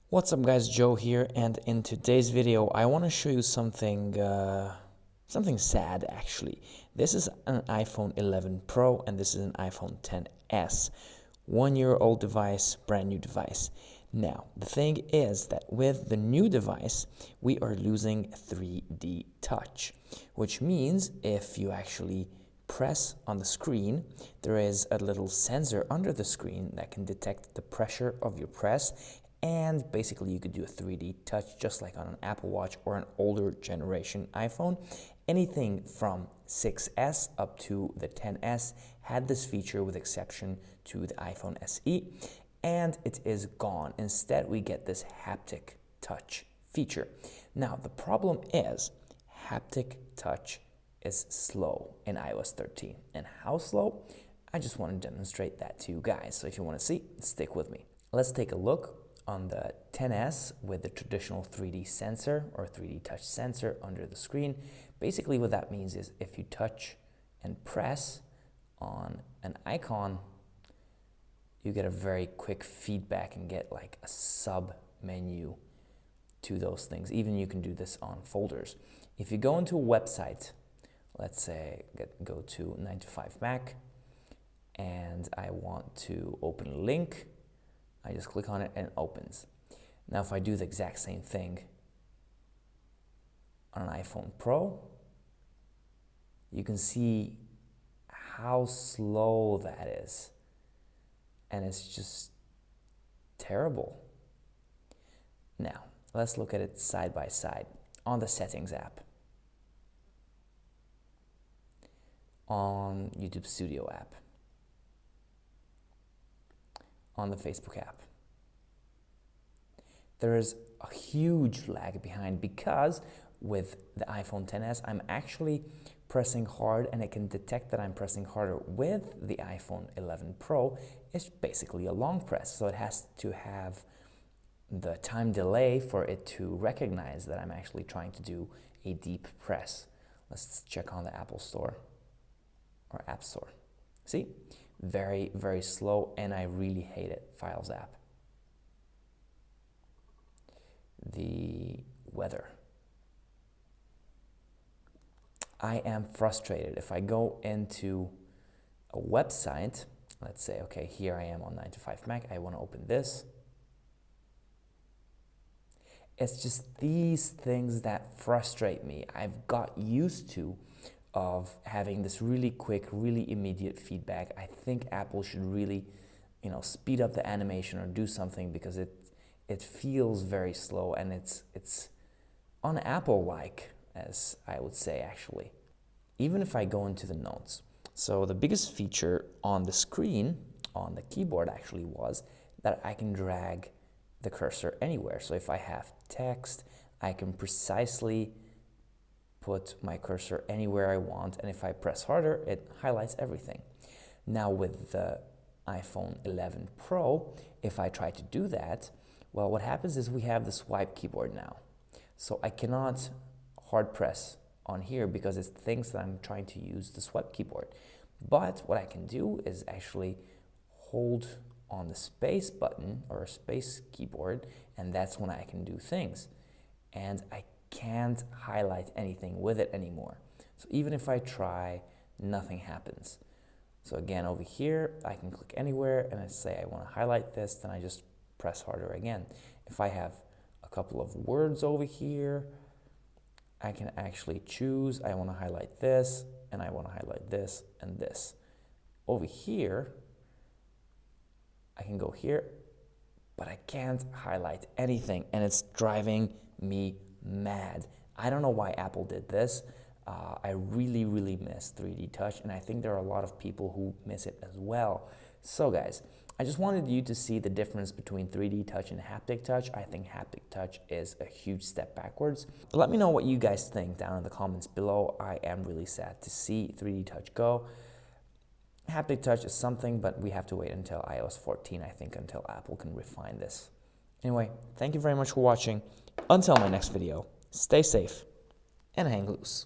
What's up guys, Joe here, and in today's video I want to show you something sad actually. This is an iPhone 11 Pro and this is an iPhone 10s. 1-year-old device, brand new device. Now, the thing is that with the new device, we are losing 3D touch, which means if you actually press on the screen, there is a little sensor under the screen that can detect the pressure of your press, and basically you could do a 3D touch just like on an Apple Watch or an older generation iPhone. Anything from 6S up to the 10s had this feature with exception to the iPhone SE, and it is gone. Instead, we get this haptic touch feature. Now, the problem is haptic touch is slow in iOS 13. And how slow? I just want to demonstrate that to you guys. So if you want to see, stick with me. Let's take a look on the 10s with the traditional 3D sensor or 3D touch sensor under the screen. Basically what that means is if you touch and press on an icon, you get a very quick feedback and get like a sub menu to those things. Even you can do this on folders. If you go into a website, let's say go to 9to5Mac, and I want to open a link, I just click on it and it opens. Now if I do the exact same thing on an iPhone Pro, you can see how slow that is. And it's just terrible. Now, let's look at it side by side on the Settings app, on YouTube Studio app, on the Facebook app. There is a huge lag behind because with the iPhone XS, I'm actually pressing hard and it can detect that I'm pressing harder. With the iPhone 11 Pro, it's basically a long press, so it has to have the time delay for it to recognize that I'm actually trying to do a deep press. Let's check on the Apple Store or App Store. See? Very, very slow, and I really hate it. Files app. The weather. I am frustrated. If I go into a website, let's say, okay, here I am on 9to5Mac, I want to open this. It's just these things that frustrate me. I've got used to of having this really quick, really immediate feedback. I think Apple should really, speed up the animation or do something, because it feels very slow and it's un-Apple-like, as I would say actually. Even if I go into the notes. So the biggest feature on the screen, on the keyboard actually, was that I can drag the cursor anywhere. So if I have text, I can precisely put my cursor anywhere I want, and if I press harder, it highlights everything. Now with the iPhone 11 Pro, if I try to do that, well, what happens is we have the swipe keyboard now. So I cannot hard press on here because it thinks that I'm trying to use the swipe keyboard. But what I can do is actually hold on the space button or a space keyboard, and that's when I can do things. And I can't highlight anything with it anymore. So even if I try, nothing happens. So again, over here, I can click anywhere and I say I want to highlight this, then I just press harder again. If I have a couple of words over here, I can actually choose, I want to highlight this, and I want to highlight this and this. Over here, I can go here, but I can't highlight anything, and it's driving me mad. I don't know why Apple did this. I really, really miss 3D touch, and I think there are a lot of people who miss it as well. So guys, I just wanted you to see the difference between 3D touch and haptic touch. I think haptic touch is a huge step backwards. Let me know what you guys think down in the comments below. I am really sad to see 3D touch go. Haptic touch is something, but we have to wait until iOS 14, I think, until Apple can refine this. Anyway, thank you very much for watching. Until my next video, stay safe and hang loose.